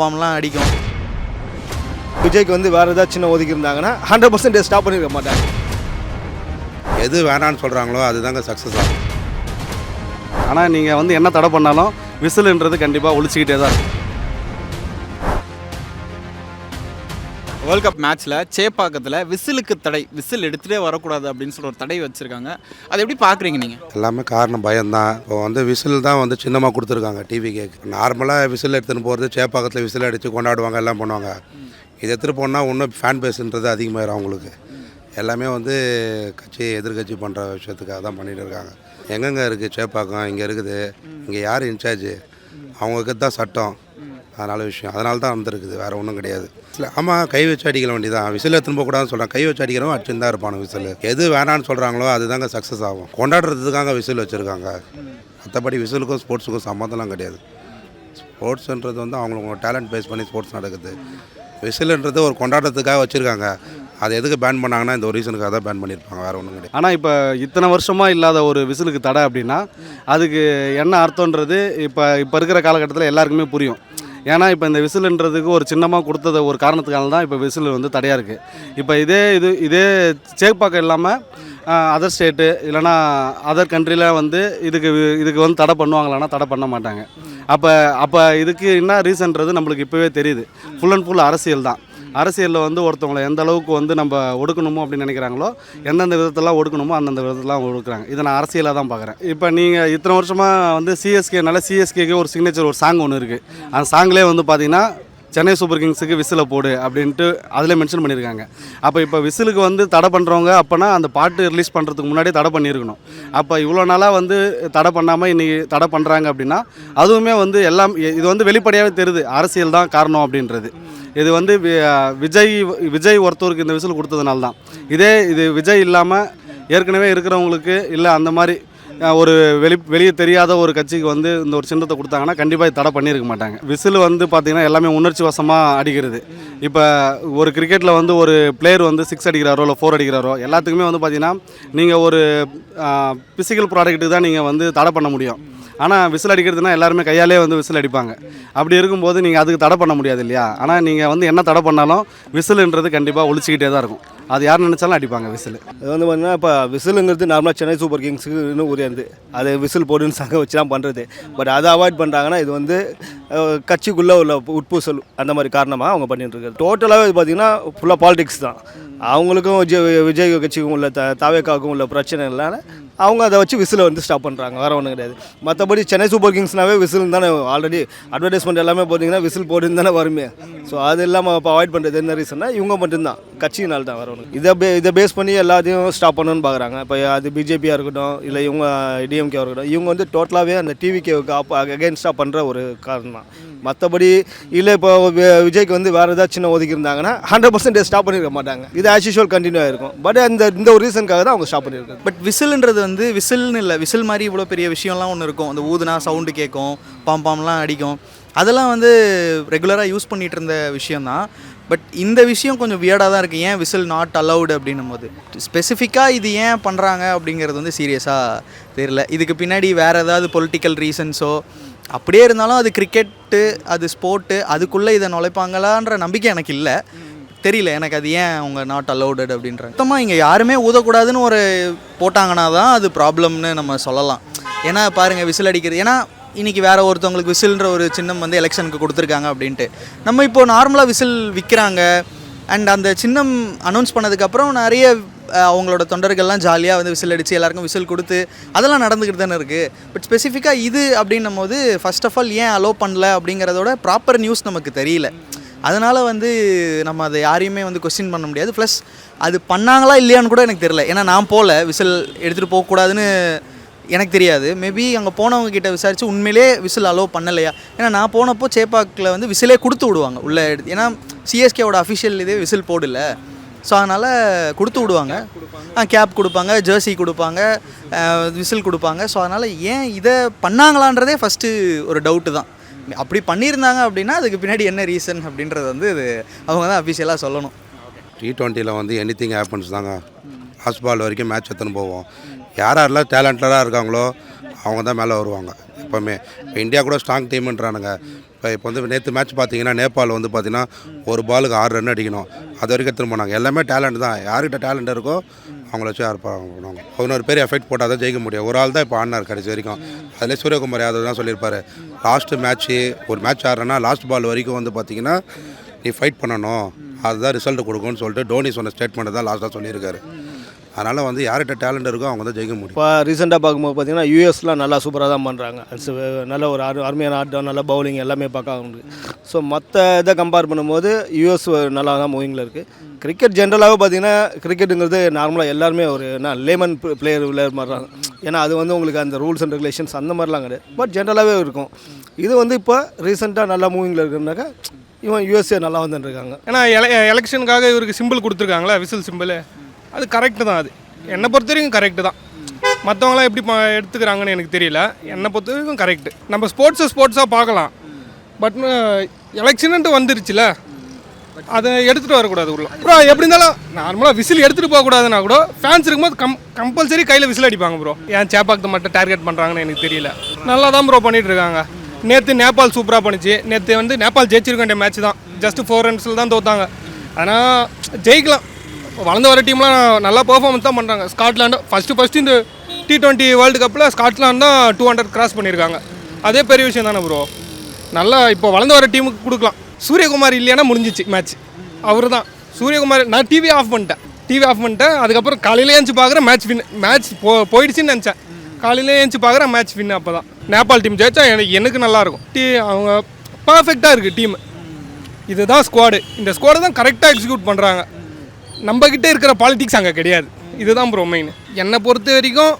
பாம்லாம் அடிக்கும். விஜய்க்கு வந்து வேறு ஏதாவது சின்ன ஒதுக்கி இருந்தாங்கன்னா 100% ஸ்டாப் பண்ணிருக்க மாட்டாங்க. எது வேணான்னு சொல்கிறாங்களோ அதுதாங்க சக்ஸஸ் ஆகும். ஆனால் நீங்கள் வந்து என்ன தடை பண்ணாலும் விசிலுன்றது கண்டிப்பாக ஒழிச்சிக்கிட்டே தான் இருக்கும். வேர்ல்ட் கப் மேட்ச்சில் சேப்பாக்கத்தில் விசிலுக்கு தடை, விசில் எடுத்துகிட்டே வரக்கூடாது அப்படின்னு சொல்லிட்டு ஒரு தடை வச்சுருக்காங்க. அதை எப்படி பார்க்குறீங்க நீங்கள்? எல்லாமே காரணம் பயம்தான். இப்போ வந்து விசில் தான் வந்து சின்னமாக கொடுத்துருக்காங்க டிவி கேக்கு. நார்மலாக விசில் எடுத்துன்னு போகிறது சேப்பாக்கத்தில் விசில் அடித்து கொண்டாடுவாங்க, எல்லாம் பண்ணுவாங்க. இது எடுத்துகிட்டு போனால் இன்னும் ஃபேன் பேஸுன்றது அதிகமாகிடும் அவங்களுக்கு. எல்லாமே வந்து எதிர்கட்சி பண்ணுற விஷயத்துக்காக தான் பண்ணிகிட்டு இருக்காங்க. எங்கெங்கே இருக்குது சேப்பாக்கம், இங்கே இருக்குது, இங்கே யார் இன்சார்ஜ், அவங்களுக்கு தான் சட்டம். அதனால் விஷயம் அதனால தான் வந்துருக்குது, வேறு ஒன்றும் கிடையாது. இல்லை ஆமாம், கை வச்சு அடிக்கல வேண்டி தான். விசில் எடுத்துன்னு போகக்கூடாதுன்னு சொல்கிறாங்க. கை வச்சு அடிக்கிறவங்க அடிச்சுன்னு தான் இருப்பானு. விசில் எது வேணான்னு சொல்கிறாங்களோ அதுதாங்க சக்ஸஸ் ஆகும். கொண்டாடுறதுக்காக விசில் வச்சுருக்காங்க. மற்றபடி விசிலுக்கும் ஸ்போர்ட்ஸுக்கும் சம்மந்தம்லாம் கிடையாது. ஸ்போர்ட்ஸுன்றது வந்து அவங்களுக்கு டேலண்ட் பேஸ் பண்ணி ஸ்போர்ட்ஸ் நடக்குது. விசிலுன்றது ஒரு கொண்டாடுறதுக்காக வச்சுருக்காங்க. அது எதுக்கு பேன் பண்ணாங்கன்னா இந்த ஒரு ரீசனுக்காக தான் பேன் பண்ணியிருப்பாங்க, வேறு ஒன்றும் கிடையாது. ஆனால் இப்போ இத்தனை வருஷமாக இல்லாத ஒரு விசிலுக்கு தடை அப்படின்னா அதுக்கு என்ன அர்த்தன்றது இப்போ இருக்கிற காலகட்டத்தில் எல்லாருக்குமே புரியும். ஏன்னா இப்போ இந்த விசிலுன்றதுக்கு ஒரு சின்னமாக கொடுத்தது ஒரு காரணத்துக்காக தான் இப்போ விசில் வந்து தடையாக இருக்குது. இப்போ இதே சேப்பாக்கம் இல்லாமல் அதர் ஸ்டேட்டு இல்லைனா அதர் கண்ட்ரியில் வந்து இதுக்கு வந்து தடை பண்ணுவாங்களான்னா தடை பண்ண மாட்டாங்க. அப்போ இதுக்கு என்ன ரீசன்றது நம்மளுக்கு இப்போவே தெரியுது. ஃபுல் அண்ட் ஃபுல் அரசியல் தான். அரசியலில் வந்து ஒருத்தவங்களை எந்த அளவுக்கு வந்து நம்ம ஒடுக்கணுமோ அப்படின்னு நினைக்கிறாங்களோ, எந்தெந்த விதத்தெல்லாம் ஒடுக்கணுமோ அந்தந்த விதத்தெல்லாம் ஒடுக்குறாங்க. இதை நான் அரசியலாக தான் பார்க்குறேன். இப்போ நீங்கள் இத்தனை வருஷமாக வந்து சிஎஸ்கேக்கு ஒரு சிக்னேச்சர் ஒரு சாங் ஒன்று இருக்குது. அந்த சாங்லேயே வந்து பார்த்தீங்கன்னா சென்னை சூப்பர் கிங்ஸுக்கு விசிலை போடு அப்படின்ட்டு அதில் மென்ஷன் பண்ணியிருக்காங்க. இப்போ விசிலுக்கு வந்து தடை பண்ணுறவங்க அப்போனா அந்த பாட்டு ரிலீஸ் பண்ணுறதுக்கு முன்னாடியே தடை பண்ணியிருக்கணும். அப்போ இவ்வளோ நாளாக வந்து தடை பண்ணாமல் இன்றைக்கி தடை பண்ணுறாங்க அப்படின்னா அதுவுமே வந்து எல்லாம் இது வந்து வெளிப்படையாகவே தெரியுது, அரசியல் தான் காரணம் அப்படின்றது. இது வந்து விஜய் ஒருத்தருக்கு இந்த விசில் கொடுத்ததுனால தான். இது விஜய் இல்லாமல் ஏற்கனவே இருக்கிறவங்களுக்கு இல்லை அந்த மாதிரி ஒரு வெளியே தெரியாத ஒரு கட்சிக்கு வந்து இந்த ஒரு சின்னத்தை கொடுத்தாங்கன்னா கண்டிப்பாக தடை பண்ணியிருக்க மாட்டாங்க. விசில் வந்து பார்த்திங்கன்னா எல்லாமே உணர்ச்சி வசமாக அடிக்கிறது. இப்போ ஒரு கிரிக்கெட்டில் வந்து ஒரு பிளேயர் வந்து 6 அடிக்கிறாரோ இல்லை 4 அடிக்கிறாரோ எல்லாத்துக்குமே வந்து பார்த்திங்கன்னா நீங்கள் ஒரு ஃபிசிக்கல் ப்ராடக்ட்டுக்கு தான் நீங்கள் வந்து தடை பண்ண முடியும். ஆனால் விசில் அடிக்கிறதுனா எல்லாருமே கையாலே வந்து விசில் அடிப்பாங்க. அப்படி இருக்கும்போது நீங்கள் அதுக்கு தடை பண்ண முடியாது இல்லையா? ஆனால் நீங்கள் வந்து என்ன தடை பண்ணாலும் விசிலுன்றது கண்டிப்பாக ஒழிச்சிக்கிட்டே தான் இருக்கும். அது யார் நினச்சாலும் அடிப்பாங்க விசில். அது வந்து பார்த்தீங்கன்னா இப்போ விசிலுங்கிறது நார்மலாக சென்னை சூப்பர் கிங்ஸுக்கு இன்னும் உரியது. அது விசில் போடுன்னு சங்க வச்சு தான் பண்ணுறது. பட் அதை அவாய்ட் பண்ணுறாங்கன்னா இது வந்து கட்சிக்குள்ளே உள்ள உட்பூசல் அந்த மாதிரி காரணமாக அவங்க பண்ணிட்டு இருக்காரு. டோட்டலாகவே இது பார்த்திங்கன்னா ஃபுல்லாக பாலிடிக்ஸ் தான். அவங்களுக்கும் விஜய் கட்சிக்கும் உள்ள தாவேக்காவுக்கும் உள்ள பிரச்சனை இல்லைன்னா அவங்க அதை வச்சு விசிலை வந்து ஸ்டாப் பண்ணுறாங்க, வேறு ஒன்றும் கிடையாது. மற்றபடி சென்னை சூப்பர் கிங்ஸ்னாவே விசில் தானே ஆல்ரெடி அட்வர்டைஸ்மெண்ட் எல்லாமே போட்டிங்கன்னா விசில் போடுன்னு தானே வருமே. ஸோ அது இல்லாமல் இப்போ அவாய்ட் பண்ணுறது என்ன ரீசன்னா இவங்க மட்டும்தான், கட்சியினால் தான், வேறு ஒன்று. இதை பேஸ் பண்ணி எல்லாத்தையும் ஸ்டாப் பண்ணணும்னு பார்க்குறாங்க. இப்போ அது பிஜேபியாக இருக்கட்டும் இல்லை இவங்க டிஎம்கேவாக இருக்கட்டும், இவங்க வந்து டோட்டலாகவே அந்த டிவிகேவுக்கு அகெயின்ஸ்டாக பண்ணுற ஒரு காரணம் தான். மற்றபடி இல்லை இப்போ விஜய்க்கு வந்து வேறு ஏதாவது சின்ன ஒதுக்கி இருந்தாங்கன்னா 100% ஸ்டாப் பண்ணியிருக்க மாட்டாங்க. இது ஆஸ் யூஷுவல் கண்டினியூ ஆகிருக்கும். பட் இந்த ஒரு ரீசனுக்காக தான் அவங்க ஸ்டாப் பண்ணியிருக்காங்க. பட் விசில்ன்றது வந்து விசில்னு இல்லை, விசில் மாதிரி இவ்வளோ பெரிய விஷயம்லாம் ஒன்று இருக்கும். அந்த ஊதுனா சவுண்டு கேட்கும், பாம்லாம் அடிக்கும், அதெல்லாம் வந்து ரெகுலராக யூஸ் பண்ணிகிட்டு இருந்த விஷயந்தான். பட் இந்த விஷயம் கொஞ்சம் வியர்டாக தான் இருக்குது. ஏன் விசில் நாட் அலவுடு அப்படின்னும் போது ஸ்பெசிஃபிக்காக இது ஏன் பண்ணுறாங்க அப்படிங்கிறது வந்து சீரியஸாக தெரியல. இதுக்கு பின்னாடி வேறு ஏதாவது பொலிட்டிக்கல் ரீசன்ஸோ அப்படியே இருந்தாலும் அது கிரிக்கெட்டு, அது ஸ்போர்ட்டு, அதுக்குள்ளே இதை நுழைப்பாங்களான்ற நம்பிக்கை எனக்கு இல்லை. தெரியல எனக்கு அது ஏன் அவங்க நாட் அலௌடட் அப்படின்றாங்க. மொத்தமாக இங்கே யாருமே ஊதக்கூடாதுன்னு ஒரு போட்டாங்கன்னா தான் அது ப்ராப்ளம்னு நம்ம சொல்லலாம். ஏன்னா பாருங்கள் விசில் அடிக்கிறது, ஏன்னா இன்றைக்கி வேறு ஒருத்தவங்களுக்கு விசில்ன்ற ஒரு சின்னம் வந்து எலெக்ஷனுக்கு கொடுத்துருக்காங்க அப்படின்ட்டு நம்ம இப்போது நார்மலாக விசில் விற்கிறாங்க. அண்ட் அந்த சின்னம் அனௌன்ஸ் பண்ணதுக்கப்புறம் நிறைய அவங்களோட தொண்டர்கள்லாம் ஜாலியாக வந்து விசில் அடித்து எல்லாருக்கும் விசில் கொடுத்து அதெல்லாம் நடந்துக்கிட்டு தானே இருக்குது. பட் ஸ்பெசிஃபிக்காக இது அப்படின்னும் போது ஃபர்ஸ்ட் ஆஃப் ஆல் ஏன் அலோவ் பண்ணல அப்படிங்கிறதோட ப்ராப்பர் நியூஸ் நமக்கு தெரியல. அதனால் வந்து நம்ம அதை யாரையுமே வந்து கொஸ்டின் பண்ண முடியாது. ப்ளஸ் அது பண்ணாங்களா இல்லையான்னு கூட எனக்கு தெரியல. ஏன்னா நான் போகல, விசில் எடுத்துகிட்டு போகக்கூடாதுன்னு எனக்கு தெரியாது. மேபி அங்கே போனவங்க கிட்ட விசாரித்து உண்மையிலே விசில் அலோவ் பண்ணலையா. ஏன்னா நான் போனப்போ சேப்பாக்கில் வந்து விசிலே கொடுத்து விடுவாங்க உள்ளே எடுத்து. ஏன்னா சிஎஸ்கேவோட அஃபிஷியல் இதே விசில் போடல. ஸோ அதனால் கொடுத்து விடுவாங்க, கேப் கொடுப்பாங்க, ஜெர்சி கொடுப்பாங்க, விசில் கொடுப்பாங்க. ஸோ அதனால் ஏன் இதை பண்ணாங்களான்றதே ஃபஸ்ட்டு ஒரு டவுட்டு தான். அப்படி பண்ணியிருந்தாங்க அப்படின்னா அதுக்கு பின்னாடி என்ன ரீசன் அப்படின்றது வந்து இது அவங்க தான் அஃபிஷியலாக சொல்லணும். T20 வந்து எனிதிங் ஹேப்பன்ஸ் தாங்க. லாஸ்ட் பால் வரைக்கும் மேட்ச் எடுத்துன்னு போவோம். யாரெல்லாம் டேலண்டடாக இருக்காங்களோ அவங்க தான் மேலே வருவாங்க எப்போவுமே. இப்போ இந்தியா கூட ஸ்ட்ராங் டீம்ன்றானுங்க. இப்போ வந்து நேற்று மேட்ச் பார்த்தீங்கன்னா நேபாள் வந்து பார்த்தீங்கன்னா ஒரு பாலுக்கு 6 ரன் அடிக்கணும், அது வரைக்கும் எடுத்துகிட்டு போனாங்க. எல்லாமே டேலண்ட் தான், யார்கிட்ட டேலண்ட் இருக்கோ அவங்கள வச்சு யார் பண்ணுவாங்க. 11 பேர் எஃபெக்ட் போட்டால் தான் ஜெயிக்க முடியும். ஒரு ஆள் தான் இப்போ ஆடினார் கடைசி வரைக்கும். அதில் சூரியகுமார் யாதவ் தான் சொல்லியிருப்பார், லாஸ்ட்டு மேட்ச்சு ஒரு மேட்ச் ஆடுறேன்னா லாஸ்ட் பால் வரைக்கும் வந்து பார்த்தீங்கன்னா நீ ஃபைட் பண்ணணும், அதுதான் ரிசல்ட் கொடுக்கும்னு சொல்லிட்டு டோனி சொன்ன ஸ்டேட்மெண்ட் தான் லாஸ்ட்டாக சொல்லியிருக்காரு. அதனால் வந்து யார்கிட்ட டேலண்ட் இருக்கோ அவங்க தான் ஜெயிக்க முடியும். இப்போ ரீசெண்டாக பார்க்கும்போது பார்த்தீங்கன்னா யூஎஸ்லாம் நல்லா சூப்பராக தான் பண்ணுறாங்க. நல்ல ஒரு அருமையான ஆட்டம், நல்ல பவுலிங் எல்லாமே பார்க்க முடியுது. ஸோ மற்ற இதை கம்பேர் பண்ணும்போது யூஎஸ் நல்லா தான் மூவிங்கில் இருக்குது. கிரிக்கெட் ஜென்ரலாகவே பார்த்தீங்கன்னா கிரிக்கெட்டுங்கிறது நார்மலாக எல்லாருமே ஒரு லேமன் பிளேயர் மாறுறாங்க. ஏன்னா அது வந்து உங்களுக்கு அந்த ரூல்ஸ் அண்ட் ரெகுலேஷன்ஸ் அந்த மாதிரிலாம் கிடையாது. பட் ஜென்ரலாகவே இருக்கும். இது வந்து இப்போ ரீசெண்டாக நல்லா மூவிங்கில் இருக்குன்னாக்கா இவன் யூஎஸ்ஏ நல்லா வந்துட்டுருக்காங்க. ஏன்னா எலெக்ஷனுக்காக இவருக்கு சிம்பிள் கொடுத்துருக்காங்களா, விசில் சிம்பிள், அது கரெக்டு தான். அது என்னை பொறுத்த வரைக்கும் கரெக்டு தான். மற்றவங்களாம் எப்படி எடுத்துக்கிறாங்கன்னு எனக்கு தெரியல. என்னை பொறுத்த வரைக்கும் கரெக்டு. நம்ம ஸ்போர்ட்ஸாக பார்க்கலாம். பட் எலெக்ஷன்ட்டு வந்துருச்சுல, அதை எடுத்துகிட்டு வரக்கூடாது உள்ள. ப்ரோ எப்படி இருந்தாலும் நார்மலாக விசில் எடுத்துகிட்டு போகக்கூடாதுன்னா கூட ஃபேன்ஸ் இருக்கும்போது கம்பல்சரி கையில் விசில் அடிப்பாங்க ப்ரோ. ஏன் சேப்பாக்கத்தை மட்டும் டார்கெட் பண்ணுறாங்கன்னு எனக்கு தெரியல. நல்லா தான் ப்ரோ பண்ணிகிட்ருக்காங்க. நேற்று நேபாள் சூப்பராக பண்ணிச்சு. நேற்று வந்து நேபாள் ஜெயிச்சிருக்க வேண்டிய மேட்ச் தான். ஜஸ்ட்டு 4 ரன்ஸில் தான் தோத்தாங்க. ஆனால் ஜெயிக்கலாம். வளர்ந்து வர டீம்லாம் நல்லா பெர்ஃபார்மன்ஸ் தான் பண்ணுறாங்க. ஸ்காட்லாண்டு ஃபஸ்ட்டு இந்த T20 வேர்ல்டு கப்பில் ஸ்காட்லாண்ட் தான் 200 கிராஸ் பண்ணியிருக்காங்க. அதே பெரிய விஷயம் தானே ப்ரோ. நல்லா இப்போ வளர்ந்து வர டீமுக்கு கொடுக்கலாம். சூரியகுமார் இல்லைன்னா முடிஞ்சிச்சு மேட்ச். அவர் தான் சூரியகுமார். நான் டிவி ஆஃப் பண்ணிட்டேன். அதுக்கப்புறம் காலையிலே ஏஞ்சி பார்க்குறேன் மேட்ச் போயிடுச்சுன்னு நினச்சேன். காலையிலே ஏஞ்சி பார்க்குறேன் மேட்ச் வின். அப்போ தான் நேபாள் டீம் ஜெயிச்சா எனக்கு நல்லாயிருக்கும். அவங்க பர்ஃபெக்டாக இருக்குது டீம். இதுதான் ஸ்குவாடு. இந்த ஸ்குவாடு தான் கரெக்டாக எக்ஸிக்யூட் பண்ணுறாங்க. நம்மக்கிட்ட இருக்கிற பாலிடிக்ஸ் அங்கே கிடையாது. இதுதான் ப்ரோ மெயின். என்னை பொறுத்த வரைக்கும்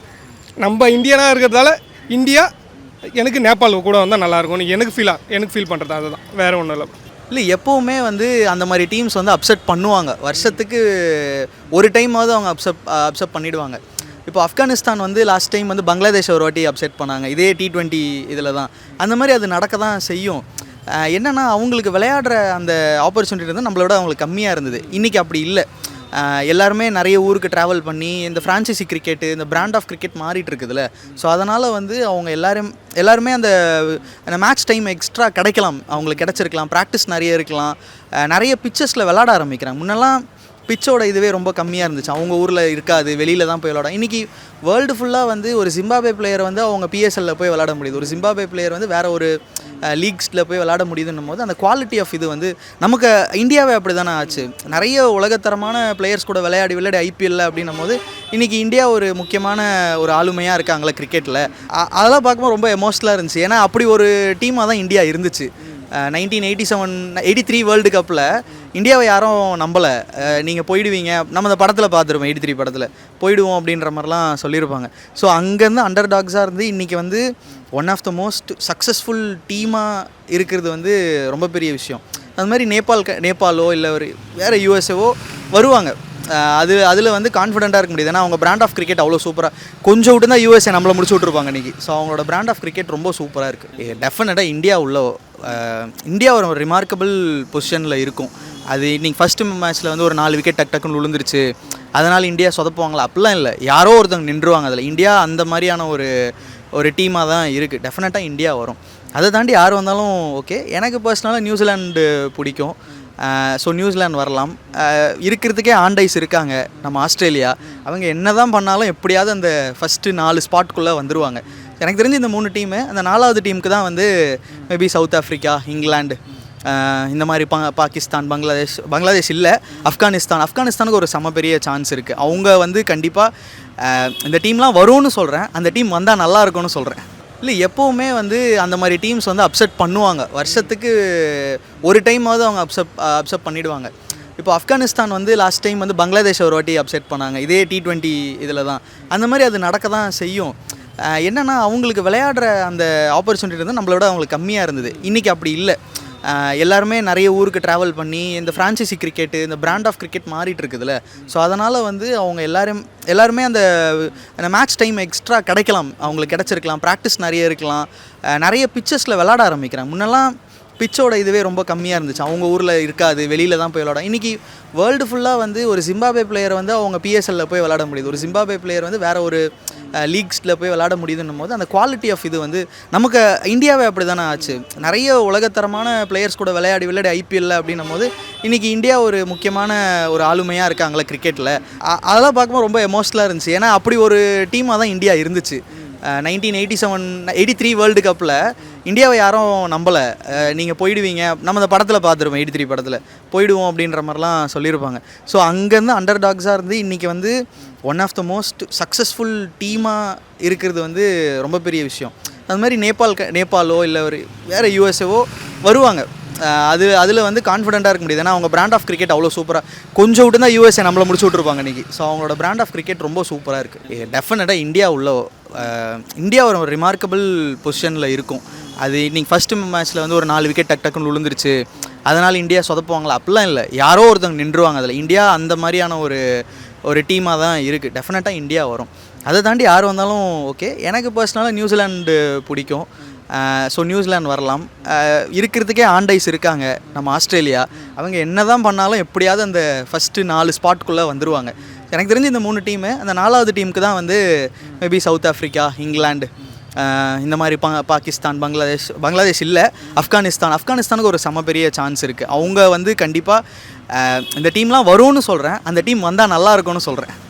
நம்ம இந்தியனாக இருக்கிறதால இந்தியா எனக்கு நேபாள் கூட வந்தால் நல்லாயிருக்கும்னு எனக்கு ஃபீல் பண்ணுறது அதுதான், வேறு ஒன்றும் இல்லை. இல்லை எப்போவுமே வந்து அந்த மாதிரி டீம்ஸ் வந்து அப்செட் பண்ணுவாங்க. வருஷத்துக்கு ஒரு டைமாவது அவங்க அப்செட் பண்ணிவிடுவாங்க. இப்போ ஆப்கானிஸ்தான் வந்து லாஸ்ட் டைம் வந்து பங்களாதேஷ் ஒரு வாட்டி அப்செட் பண்ணாங்க, இதே T20 இதில் தான். அந்த மாதிரி அது நடக்க தான் செய்யும். என்னென்னா அவங்களுக்கு விளையாடுற அந்த ஆப்பர்ச்சுனிட்டி வந்து நம்மளோட அவங்களுக்கு கம்மியாக இருந்தது. இன்றைக்கி அப்படி இல்லை. எல்லாருமே நிறைய ஊருக்கு ட்ராவல் பண்ணி இந்த ஃப்ரான்ச்சைசி கிரிக்கெட்டு, இந்த பிராண்ட் ஆஃப் கிரிக்கெட் மாறிட்டு இருக்குதுல்ல. ஸோ அதனால் வந்து அவங்க எல்லாருமே அந்த மேட்ச் டைம் எக்ஸ்ட்ரா கிடைக்கலாம், அவங்களுக்கு கிடச்சிருக்கலாம். ப்ராக்டிஸ் நிறைய இருக்கலாம். நிறைய பிச்சஸில் விளாட ஆரம்பிக்கிறாங்க. முன்னெல்லாம் பிச்சோட இதுவே ரொம்ப கம்மியாக இருந்துச்சு. அவங்க ஊரில் இருக்காது, வெளியில் தான் போய் விளாட. இன்றைக்கி வேர்ல்டு ஃபுல்லாக வந்து ஒரு ஜிம்பாப்வே பிளேயர் வந்து அவங்க PSLல போய் விளாட முடியுது. ஒரு ஜிம்பாப்வே பிளேயர் வந்து வேறு ஒரு லீக்ஸில் போய் விளாட முடியுதுன்னும் போது அந்த குவாலிட்டி ஆஃப் இது வந்து நமக்கு இந்தியாவே அப்படி தானே ஆச்சு. நிறைய உலகத்தரமான பிளேயர்ஸ் கூட விளையாடி IPL அப்படின்னும் போது இன்றைக்கி இந்தியா ஒரு முக்கியமான ஒரு ஆளுமையாக இருக்காங்களே கிரிக்கெட்டில். அதெல்லாம் பார்க்கும்போது ரொம்ப எமோஷ்னலாக இருந்துச்சு. ஏன்னா அப்படி ஒரு டீமாக தான் இந்தியா இருந்துச்சு. 1983 வேர்ல்டு கப்பில் இந்தியாவை யாரும் நம்பலை. நீங்கள் போயிடுவீங்க, நம்ம அந்த படத்தில் பார்த்துருப்போம், 83 படத்தில் போயிடுவோம் அப்படின்ற மாதிரிலாம் சொல்லியிருப்பாங்க. ஸோ அங்கேருந்து அண்டர் டாக்ஸாக இருந்து இன்றைக்கி வந்து one of the most successful டீமாக இருக்கிறது வந்து ரொம்ப பெரிய விஷயம். அது மாதிரி நேபாளோ இல்லை ஒரு வேறு USA வருவாங்க. அதில் வந்து கான்ஃபிடென்ட்டாக இருக்க முடியுது. ஏன்னா அவங்க பிராண்ட் ஆஃப் கிரிக்கெட் அவ்வளோ சூப்பராக, கொஞ்சம் விட்டு தான் USA நம்மளை முடிச்சு விட்ருப்பாங்க இன்றைக்கி. ஸோ அவங்களோட பிராண்ட் ஆஃப் கிரிக்கெட் ரொம்ப சூப்பராக இருக்குது. டெஃபினட்டாக இந்தியா ஒரு ரிமார்க்கபிள் பொசிஷனில் இருக்கும். அது இன்றைக்கி ஃபஸ்ட்டு மேட்ச்சில் வந்து ஒரு 4 விக்கெட் டக்குன்னு விழுந்துருச்சு, அதனால் இந்தியா சொதப்புவாங்களா? அப்படிலாம் இல்லை. யாரோ ஒருத்தவங்க நின்றுவாங்க அதில். இந்தியா அந்த மாதிரியான ஒரு டீமாக தான் இருக்குது. டெஃபினட்டாக இந்தியா வரும். அதை தாண்டி யார் வந்தாலும் ஓகே. எனக்கு பர்சனலாக நியூசிலாண்டு பிடிக்கும். ஸோ நியூசிலாந்து வரலாம். இருக்கிறதுக்கே ஆண்டைஸ் இருக்காங்க. நம்ம ஆஸ்திரேலியா அவங்க என்ன தான் பண்ணாலும் எப்படியாவது அந்த ஃபஸ்ட்டு 4 ஸ்பாட்குள்ளே வந்துடுவாங்க. எனக்கு தெரிஞ்சு இந்த 3 டீமு, அந்த 4வது டீமுக்கு தான் வந்து மேபி சவுத் ஆஃப்ரிக்கா, இங்கிலாந்து, இந்த மாதிரி பாகிஸ்தான், பங்களாதேஷ் இல்லை ஆப்கானிஸ்தானுக்கு ஒரு செம பெரிய சான்ஸ் இருக்குது. அவங்க வந்து கண்டிப்பாக இந்த டீம்லாம் வரும்னு சொல்கிறேன். அந்த டீம் வந்தால் நல்லா இருக்கும்னு சொல்கிறேன். இல்லை எப்போவுமே வந்து அந்த மாதிரி டீம்ஸ் வந்து அப்செட் பண்ணுவாங்க. வருஷத்துக்கு ஒரு டைமாவது அவங்க அப்செட் பண்ணிவிடுவாங்க. இப்போ ஆப்கானிஸ்தான் வந்து லாஸ்ட் டைம் வந்து பங்களாதேஷ் ஒரு வாட்டி அப்செட் பண்ணாங்க, இதே T20 இதில் தான். அந்த மாதிரி அது நடக்க தான் செய்யும். என்னென்னா அவங்களுக்கு விளையாடுற அந்த ஆப்பர்ச்சுனிட்டி வந்து நம்மளோட அவங்களுக்கு கம்மியாக இருந்தது. இன்றைக்கி அப்படி இல்லை. எல்லாருமே நிறைய ஊருக்கு ட்ராவல் பண்ணி இந்த ஃப்ரான்ச்சைசி கிரிக்கெட்டு, இந்த பிராண்ட் ஆஃப் கிரிக்கெட் மாறிட்டு இருக்குதுல்ல. ஸோ அதனால் வந்து அவங்க எல்லாருமே அந்த மேட்ச் டைம் எக்ஸ்ட்ரா கிடைக்கலாம், அவங்களுக்கு கிடச்சிருக்கலாம். ப்ராக்டிஸ் நிறைய இருக்கலாம். நிறைய பிச்சஸில் விளாட ஆரம்பிக்கிறாங்க. முன்னெல்லாம் பிச்சோட இதுவே ரொம்ப கம்மியாக இருந்துச்சு. அவங்க ஊரில் இருக்காது, வெளியில் தான் போய் விளாடும். இன்றைக்கி வேர்ல்டு ஃபுல்லாக வந்து ஒரு ஜிம்பாப்வே பிளேயர் வந்து அவங்க பிஎஸ்எல்லில் போய் விளாட முடியுது. ஒரு ஜிம்பாப்வே பிளேயர் வந்து வேறு ஒரு லீக்ஸில் போய் விளாட முடியுதுன்னும் போது அந்த குவாலிட்டி ஆஃப் இது வந்து நமக்கு இந்தியாவே அப்படி தானே ஆச்சு. நிறைய உலகத்தரமான பிளேயர்ஸ் கூட விளையாடி ஐபிஎல்ல அப்படின்னும் போது இன்றைக்கி இந்தியா ஒரு முக்கியமான ஒரு ஆளுமையாக இருக்காங்களே கிரிக்கெட்டில். அதெல்லாம் பார்க்கும்போது ரொம்ப எமோஷ்னலாக இருந்துச்சு. ஏன்னா அப்படி ஒரு டீமாக தான் இந்தியா இருந்துச்சு. 1983 வேர்ல்டு கப்பில் இந்தியாவை யாரும் நம்பலை. நீங்கள் போயிடுவீங்க, நம்ம அந்த படத்தில் பார்த்துருப்போம், 83 படத்தில் போயிடுவோம் அப்படின்ற மாதிரிலாம் சொல்லியிருப்பாங்க. ஸோ அங்கேருந்து அண்டர் டாக்ஸாக இருந்து இன்றைக்கி வந்து one of the most successful டீமாக இருக்கிறது வந்து ரொம்ப பெரிய விஷயம். அது மாதிரி நேபாளோ இல்லை ஒரு வேறு யூஎஸ்ஏவோ வருவாங்க. அதில் வந்து கான்ஃபிடென்ட்டாக இருக்க முடியுது. ஏன்னா அவங்க பிராண்ட் ஆஃப் கிரிக்கெட் அவ்வளோ சூப்பராக, கொஞ்சம் விட்டு தான் யூஎஸ்ஏ நம்மளை முடிச்சு விட்ருப்பாங்க இன்றைக்கி. ஸோ அவங்களோட பிராண்ட் ஆஃப் கிரிக்கெட் ரொம்ப சூப்பராக இருக்குது. டெஃபினட்டாக இந்தியா ஒரு ரிமார்க்கபிள் பொசிஷனில் இருக்கும். அது இன்றைக்கி ஃபஸ்ட்டு மேட்ச்சில் வந்து ஒரு 4 விக்கெட் டக்குன்னு விழுந்துருச்சு, அதனால் இந்தியா சொதப்புவாங்களா? அப்படிலாம் இல்லை, யாரோ ஒருத்தவங்க நின்றுவாங்க அதில். இந்தியா அந்த மாதிரியான ஒரு டீமாக தான் இருக்குது. டெஃபினட்டாக இந்தியா வரும். அதை தாண்டி யார் வந்தாலும் ஓகே. எனக்கு பர்சனலாக நியூசிலாண்டு பிடிக்கும். ஸோ நியூசிலாந்து வரலாம். இருக்கிறதுக்கே ஆண்டைஸ் இருக்காங்க நம்ம ஆஸ்திரேலியா. அவங்க என்ன தான் பண்ணாலும் எப்படியாவது அந்த ஃபஸ்ட்டு 4 ஸ்பாட்குள்ளே வந்துடுவாங்க. எனக்கு தெரிஞ்சு இந்த 3 டீமு, அந்த 4வது டீமுக்கு தான் வந்து மேபி சவுத் ஆஃப்ரிக்கா, இங்கிலாந்து, இந்த மாதிரி பாகிஸ்தான், பங்களாதேஷ் இல்லை, ஆப்கானிஸ்தானுக்கு ஒரு செம பெரிய சான்ஸ் இருக்குது. அவங்க வந்து கண்டிப்பாக இந்த டீம்லாம் வரும்னு சொல்கிறேன். அந்த டீம் வந்தால் நல்லா இருக்கும்னு சொல்கிறேன்.